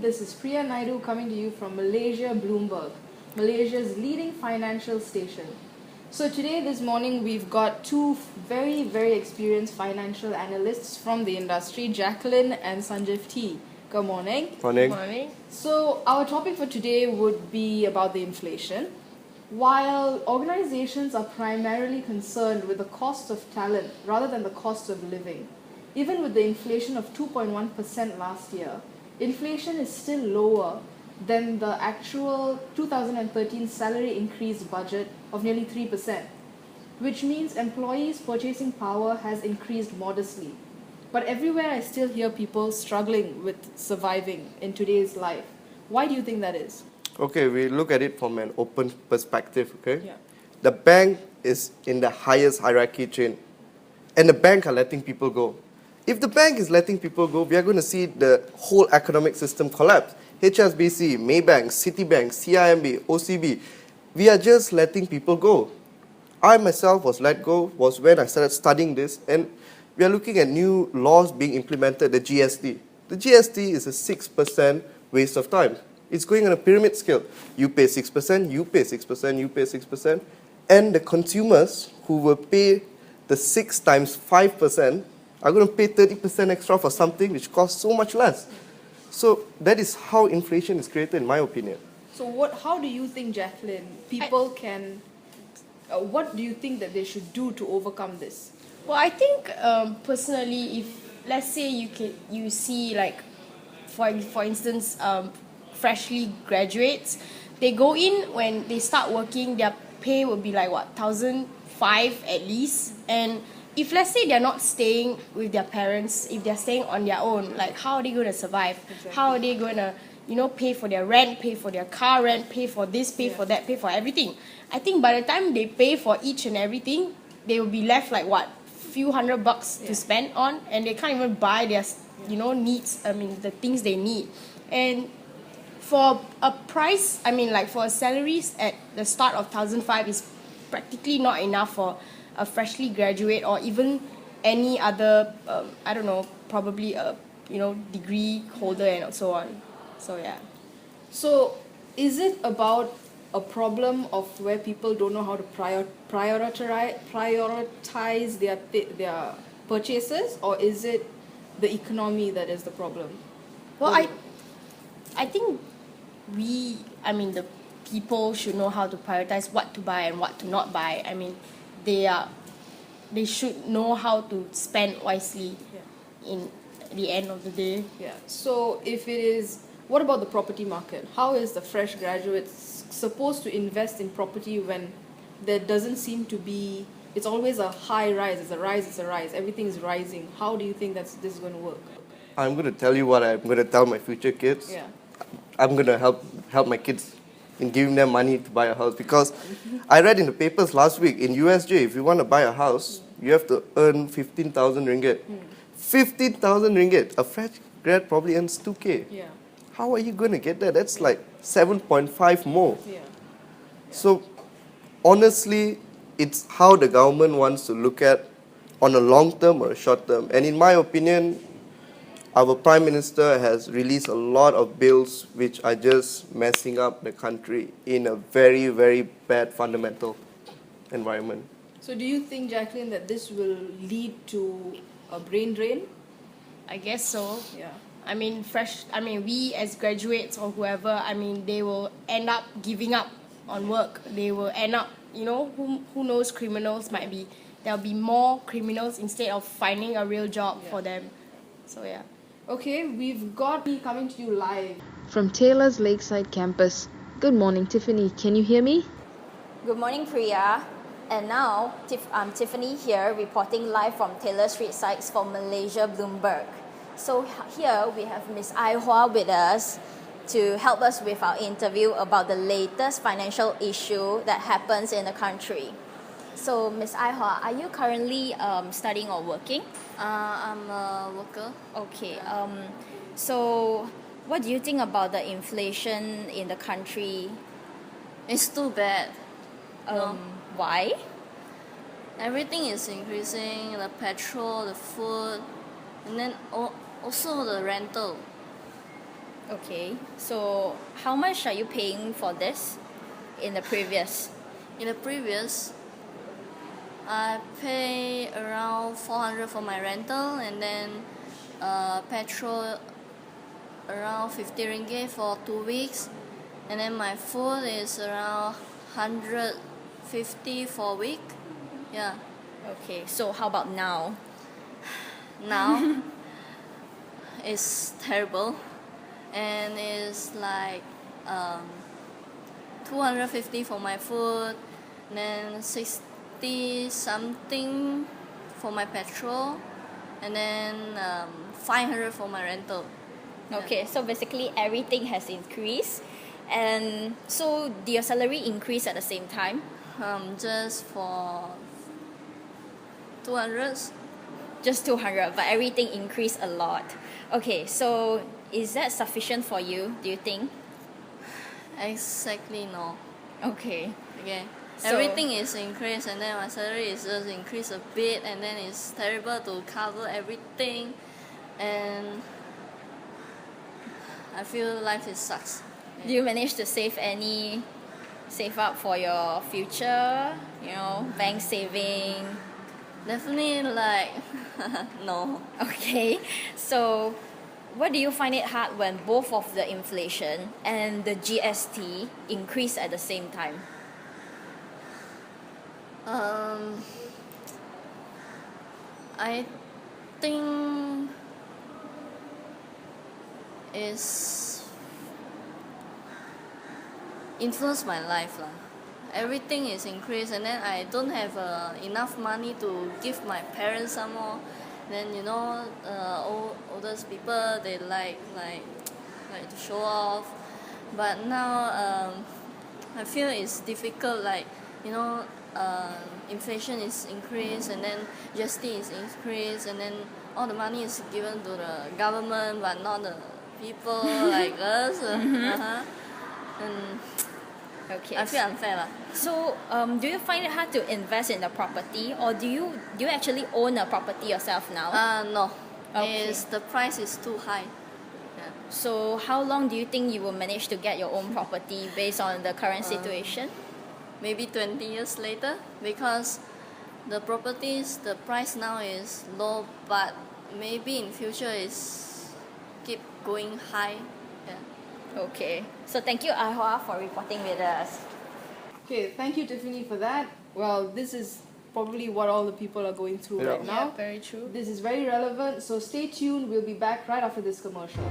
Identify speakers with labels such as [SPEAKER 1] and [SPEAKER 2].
[SPEAKER 1] This is Priya Naidu coming to you from Malaysia Bloomberg, Malaysia's leading financial station. So today, this morning, we've got two very, very experienced financial analysts from the industry, Jacqueline and Sanjeev T. Good morning.
[SPEAKER 2] Morning.
[SPEAKER 3] Morning.
[SPEAKER 1] So our topic for today would be about the inflation. While organizations are primarily concerned with the cost of talent rather than the cost of living, even with the inflation of 2.1% last year, inflation is still lower than the actual 2013 salary increase budget of nearly 3%, which means employees' purchasing power has increased modestly. But everywhere I still hear people struggling with surviving in today's life. Why do you think that is?
[SPEAKER 2] Okay, we look at it from an open perspective, okay?
[SPEAKER 1] Yeah.
[SPEAKER 2] The bank is in the highest hierarchy chain, and the bank are letting people go. If the bank is letting people go, we are going to see the whole economic system collapse. HSBC, Maybank, Citibank, CIMB, OCB, we are just letting people go. I myself was let go was when I started studying this, and we are looking at new laws being implemented, the GST. The GST is a 6% waste of time. It's going on a pyramid scale. You pay 6%, you pay 6%, you pay 6%, and the consumers who will pay the 6 times 5% are going to pay 30% extra for something which costs so much less. So that is how inflation is created, in my opinion.
[SPEAKER 1] So how do you think, Jacqueline, people can, what do you think that they should do to overcome this?
[SPEAKER 3] Well, I think personally, if let's say you see like, for instance, freshly graduates, they go in when they start working, their pay will be like what, 1,500 at least, and if let's say they're not staying with their parents, if they're staying on their own, like how are they going to survive?
[SPEAKER 1] Exactly.
[SPEAKER 3] How are they going to, pay for their rent, pay for their car rent, pay for this, pay for that, pay for everything? I think by the time they pay for each and everything, they will be left like what, few $100 to spend on, and they can't even buy their, needs. I mean, the things they need, and for a price, for a salaries at the start of 1,500 is practically not enough for a freshly graduate or even any other, probably a, degree holder and so on. So, yeah.
[SPEAKER 1] So is it about a problem of where people don't know how to prioritize their purchases, or is it the economy that is the problem?
[SPEAKER 3] Well, I think the people should know how to prioritize what to buy and what to not buy. I mean, they should know how to spend wisely in the end of the day.
[SPEAKER 1] Yeah. So what about the property market? How is the fresh graduate supposed to invest in property when there doesn't seem to be, it's always a high rise, it's a rise, everything is rising. How do you think this is going to work?
[SPEAKER 2] I'm going to tell you what I'm going to tell my future kids.
[SPEAKER 1] Yeah.
[SPEAKER 2] I'm going to help my kids in giving them money to buy a house, because I read in the papers last week, in USJ, if you want to buy a house, you have to earn 15,000 ringgit. 15,000 ringgit. A fresh grad probably earns 2K.
[SPEAKER 1] Yeah.
[SPEAKER 2] How are you going to get that? That's like 7.5 more.
[SPEAKER 1] Yeah.
[SPEAKER 2] So honestly, it's how the government wants to look at on a long term or a short term. And in my opinion, our Prime Minister has released a lot of bills which are just messing up the country in a very, very bad fundamental environment.
[SPEAKER 1] So do you think, Jacqueline, that this will lead to a brain drain?
[SPEAKER 3] I guess so.
[SPEAKER 1] Yeah.
[SPEAKER 3] We as graduates or whoever, they will end up giving up on work. They will end up, who knows, criminals might be. There'll be more criminals instead of finding a real job for them. So, yeah.
[SPEAKER 1] Okay, we've got me coming to you live from Taylor's Lakeside campus. Good morning, Tiffany. Can you hear me?
[SPEAKER 4] Good morning, Priya. And now, I'm Tiffany here, reporting live from Taylor Street sites for Malaysia Bloomberg. So here we have Ms. Ai Hua with us to help us with our interview about the latest financial issue that happens in the country. So, Ms. Ai Hua, are you currently studying or working?
[SPEAKER 5] I'm a worker.
[SPEAKER 4] Okay. So, what do you think about the inflation in the country?
[SPEAKER 5] It's too bad.
[SPEAKER 4] Why?
[SPEAKER 5] Everything is increasing, the petrol, the food, and then also the rental.
[SPEAKER 4] Okay, so how much are you paying for this in the previous?
[SPEAKER 5] In the previous, I pay around 400 for my rental, and then petrol around 50 ringgit for 2 weeks, and then my food is around 150 for a week. Yeah.
[SPEAKER 4] Okay, so how about now?
[SPEAKER 5] Now it's terrible, and it's like 250 for my food, then 60 something for my petrol, and then 500 for my rental.
[SPEAKER 4] Okay, so basically everything has increased. And so did your salary increase at the same time?
[SPEAKER 5] Just for 200.
[SPEAKER 4] Just 200, but everything increased a lot. Okay, so is that sufficient for you, do you think?
[SPEAKER 5] Exactly, no.
[SPEAKER 4] Okay.
[SPEAKER 5] Okay.
[SPEAKER 4] So-
[SPEAKER 5] Everything is increased, and then my salary is just increased a bit, and then it's terrible to cover everything, and I feel life is sucks.
[SPEAKER 4] Do you manage to save up for your future? Bank saving?
[SPEAKER 5] Definitely like no.
[SPEAKER 4] Okay, so what do you find it hard when both of the inflation and the GST increase at the same time?
[SPEAKER 5] I think it's influenced my life lah. Everything is increased, and then I don't have enough money to give my parents some more. Then oldest people, they like to show off, but now I feel it's difficult. Inflation is increased, and then GST is increased, and then all the money is given to the government, but not the people like us. And
[SPEAKER 4] Okay.
[SPEAKER 5] I feel unfair lah.
[SPEAKER 4] So, do you find it hard to invest in the property, or do you actually own a property yourself now?
[SPEAKER 5] No.
[SPEAKER 4] Okay.
[SPEAKER 5] The price is too high. Yeah.
[SPEAKER 4] So, how long do you think you will manage to get your own property based on the current situation?
[SPEAKER 5] Maybe 20 years later, because the properties, the price now is low, but maybe in future is keep going high. Yeah.
[SPEAKER 4] Okay. So, thank you, Ahua, for reporting with us.
[SPEAKER 1] Okay, thank you, Tiffany, for that. Well, this is probably what all the people are going through
[SPEAKER 2] Yeah.
[SPEAKER 1] right now.
[SPEAKER 3] Yeah, very true.
[SPEAKER 1] This is very relevant, so stay tuned. We'll be back right after this commercial.